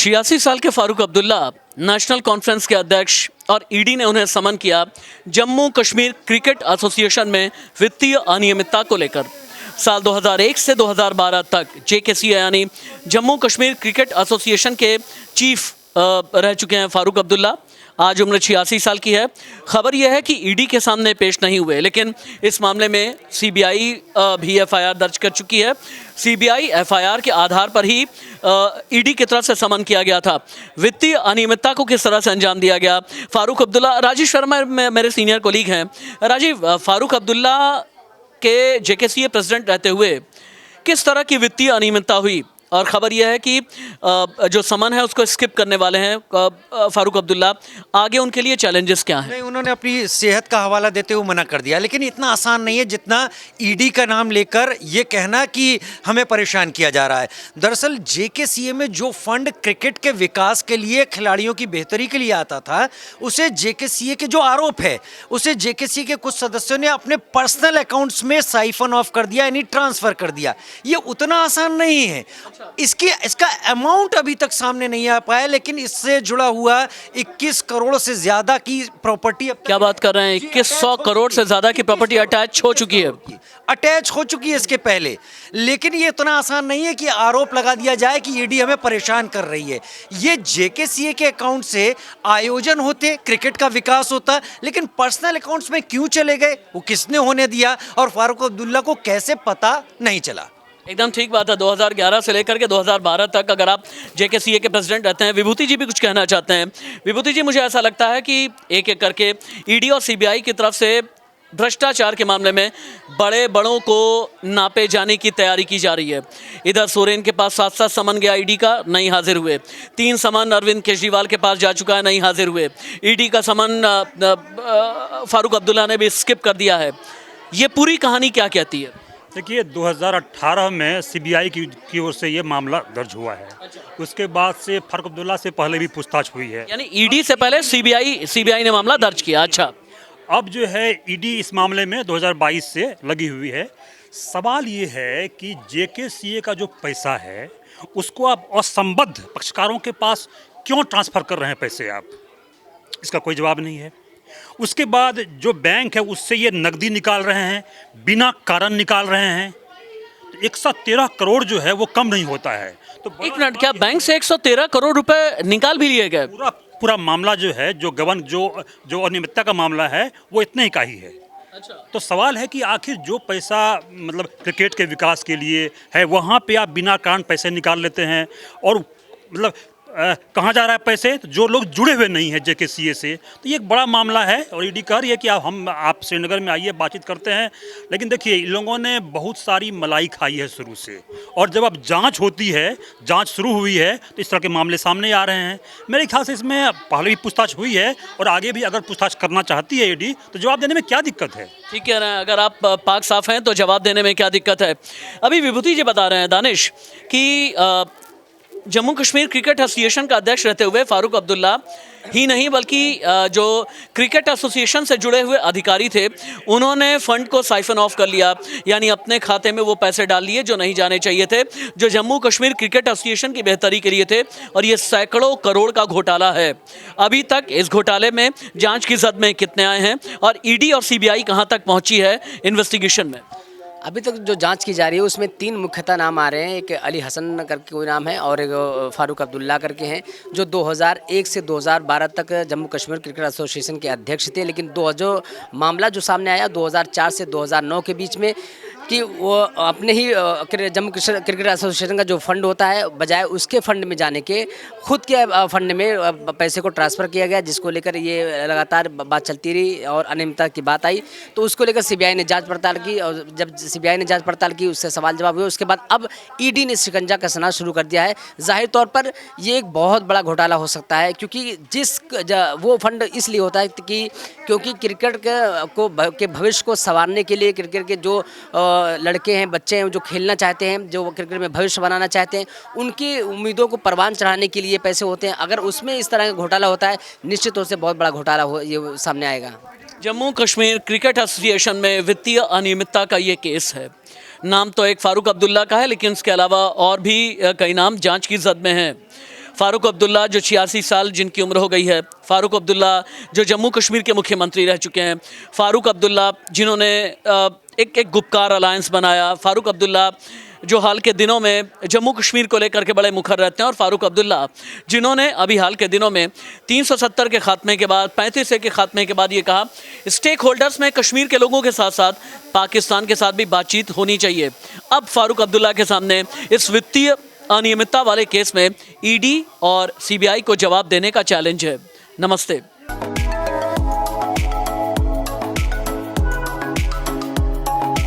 86 साल के Farooq Abdullah national conference के अध्यक्ष और ईडी ने उन्हें समन किया जम्मू कश्मीर क्रिकेट एसोसिएशन में वित्तीय अनियमितता को लेकर। साल 2001 से 2012 तक जेकेसीए यानी जम्मू कश्मीर क्रिकेट एसोसिएशन के चीफ रह चुके हैं फारूक अब्दुल्ला। आज उम्र 86 साल की है। खबर यह है कि ईडी के सामने पेश नहीं हुए, लेकिन इस मामले में सीबीआई भी एफआईआर दर्ज कर चुकी है। सीबीआई एफआईआर के आधार पर ही ईडी की तरफ से समन किया गया था। वित्तीय अनियमितता को किस तरह से अंजाम दिया गया, फारूक अब्दुल्ला, राजीव शर्मा मेरे सीनियर कोलीग हैं। राजीव, फारूक अब्दुल्ला के जेकेसीए प्रेसिडेंट रहते हुए किस तरह की वित्तीय अनियमितता हुई, और ख़बर यह है कि जो समन है उसको स्किप करने वाले हैं फारूक अब्दुल्ला। आगे उनके लिए चैलेंजेस क्या हैं? नहीं, उन्होंने अपनी सेहत का हवाला देते हुए मना कर दिया, लेकिन इतना आसान नहीं है जितना ईडी का नाम लेकर ये कहना कि हमें परेशान किया जा रहा है। दरअसल जेकेसीए में जो फंड क्रिकेट के विकास के लिए, खिलाड़ियों की बेहतरी के लिए आता था, उसे जेकेसीए के जो आरोप है उसे जेकेसीए के कुछ सदस्यों ने अपने पर्सनल अकाउंट्स में साइफन ऑफ कर दिया, यानी ट्रांसफ़र कर दिया। ये उतना आसान नहीं है। इसका अमाउंट अभी तक सामने नहीं आ पाया, लेकिन इससे जुड़ा हुआ 21 करोड़ से ज़्यादा की प्रॉपर्टी, अब क्या बात कर रहे हैं, 2100 करोड़ से ज़्यादा की प्रॉपर्टी अटैच हो चुकी है। अटैच हो चुकी है इसके पहले। लेकिन ये इतना आसान नहीं है कि आरोप लगा दिया जाए कि ईडी हमें परेशान कर रही है। ये जेकेसीए के अकाउंट से आयोजन होते, क्रिकेट का विकास होता, लेकिन पर्सनल अकाउंट्स में क्यों चले गए, वो किसने होने दिया, और फारूक अब्दुल्ला को कैसे पता नहीं चला। एकदम ठीक बात है। 2011 से लेकर के 2012 तक अगर आप जेकेसीए के प्रेसिडेंट रहते हैं। विभूति जी भी कुछ कहना चाहते हैं। विभूति जी, मुझे ऐसा लगता है कि एक एक करके ईडी और सीबीआई की तरफ से भ्रष्टाचार के मामले में बड़ों को नापे जाने की तैयारी की जा रही है। इधर सोरेन के पास 7 समन गया ईडी का, नहीं हाजिर हुए। 3 समन अरविंद केजरीवाल के पास जा चुका है, नहीं हाजिर हुए। ईडी का समन फारूक अब्दुल्ला ने भी स्किप कर दिया है। ये पूरी कहानी क्या कहती है? देखिए, 2018 में सीबीआई की ओर से ये मामला दर्ज हुआ है। उसके बाद से फारूक अब्दुल्ला से पहले भी पूछताछ हुई है, यानी ईडी से पहले सीबीआई ने मामला दर्ज किया। अच्छा, अब जो है ईडी इस मामले में 2022 से लगी हुई है। सवाल ये है कि जेकेसीए का जो पैसा है उसको आप असंबद्ध पक्षकारों के पास क्यों ट्रांसफ़र कर रहे हैं पैसे आप, इसका कोई जवाब नहीं है। उसके बाद जो बैंक है उससे ये नकदी निकाल रहे हैं, बिना कारण निकाल रहे हैं। तो 113 करोड़ जो है वो कम नहीं होता है। तो एक मिनट, क्या बैंक से 113 करोड़ रुपए निकाल भी लिए गए? पूरा मामला जो है, जो अनियमितता का मामला है, वो इतने ही का ही है। अच्छा। तो सवाल है कि आखिर जो पैसा मतलब क्रिकेट के विकास के लिए है, वहाँ पे आप बिना कारण पैसे निकाल लेते हैं, और मतलब कहाँ जा रहा है पैसे, तो जो लोग जुड़े हुए नहीं हैं जेकेसीए से। तो ये एक बड़ा मामला है, और ईडी कह रही है कि आप श्रीनगर में आइए, बातचीत करते हैं। लेकिन देखिए, इन लोगों ने बहुत सारी मलाई खाई है शुरू से, और जब अब जांच होती है, जांच शुरू हुई है, तो इस तरह के मामले सामने आ रहे हैं। मेरे ख्याल से इसमें पहले भी पूछताछ हुई है, और आगे भी अगर पूछताछ करना चाहती है ईडी, तो जवाब देने में क्या दिक्कत है? ठीक कह रहे हैं, अगर आप पाक साफ हैं तो जवाब देने में क्या दिक्कत है। अभी विभूति जी बता रहे हैं, दानिश, कि जम्मू कश्मीर क्रिकेट एसोसिएशन का अध्यक्ष रहते हुए फारूक अब्दुल्ला ही नहीं, बल्कि जो क्रिकेट एसोसिएशन से जुड़े हुए अधिकारी थे, उन्होंने फंड को साइफन ऑफ कर लिया, यानी अपने खाते में वो पैसे डाल लिए जो नहीं जाने चाहिए थे, जो जम्मू कश्मीर क्रिकेट एसोसिएशन की बेहतरी के लिए थे। और ये सैकड़ों करोड़ का घोटाला है। अभी तक इस घोटाले में जांच की जद में कितने आए हैं, और ईडी और सीबीआई कहाँ तक पहुँची है इन्वेस्टिगेशन में? अभी तक जो जांच की जा रही है उसमें 3 मुख्यतः नाम आ रहे हैं। एक अली हसन करके कोई नाम है, और एक फारूक अब्दुल्ला करके हैं, जो 2001 से 2012 तक जम्मू कश्मीर क्रिकेट एसोसिएशन के अध्यक्ष थे। लेकिन जो मामला जो सामने आया 2004 से 2009 के बीच में, कि वो अपने ही जम्मू कश्मीर क्रिकेट एसोसिएशन का जो फंड होता है, बजाय उसके फंड में जाने के खुद के फंड में पैसे को ट्रांसफ़र किया गया, जिसको लेकर ये लगातार बात चलती रही और अनियमितता की बात आई। तो उसको लेकर सीबीआई ने जांच पड़ताल की, और जब सीबीआई ने जांच पड़ताल की, उससे सवाल जवाब हुए। उसके बाद अब ईडी ने शिकंजा कसना शुरू कर दिया है। जाहिर तौर पर ये एक बहुत बड़ा घोटाला हो सकता है, क्योंकि वो फंड इसलिए होता है कि क्योंकि क्रिकेट के भविष्य को संवारने के लिए, क्रिकेट के जो लड़के हैं, बच्चे हैं, जो खेलना चाहते हैं, जो क्रिकेट में भविष्य बनाना चाहते हैं, उनकी उम्मीदों को परवान चढ़ाने के लिए पैसे होते हैं। अगर उसमें इस तरह का घोटाला होता है, निश्चित तौर से बहुत बड़ा घोटाला ये सामने आएगा। जम्मू कश्मीर क्रिकेट एसोसिएशन में वित्तीय अनियमितता का ये केस है। नाम तो एक फारूक अब्दुल्ला का है, लेकिन उसके अलावा और भी कई नाम जांच की जद में हैं। फारूक अब्दुल्ला जो 86 साल जिनकी उम्र हो गई है, फारूक अब्दुल्ला जो जम्मू कश्मीर के मुख्यमंत्री रह चुके हैं, फारूक अब्दुल्ला जिन्होंने एक गुपकार अलायंस बनाया, फारूक अब्दुल्ला जो हाल के दिनों में जम्मू कश्मीर को लेकर के बड़े मुखर रहते हैं, और फारूक अब्दुल्ला जिन्होंने अभी हाल के दिनों में 370 के खात्मे के बाद 35 के खात्मे के बाद ये कहा स्टेक होल्डर्स में कश्मीर के लोगों के साथ साथ पाकिस्तान के साथ भी बातचीत होनी चाहिए। अब फारूक अब्दुल्ला के सामने इस वित्तीय अनियमितता वाले केस में ईडी और सीबीआई को जवाब देने का चैलेंज है। नमस्ते।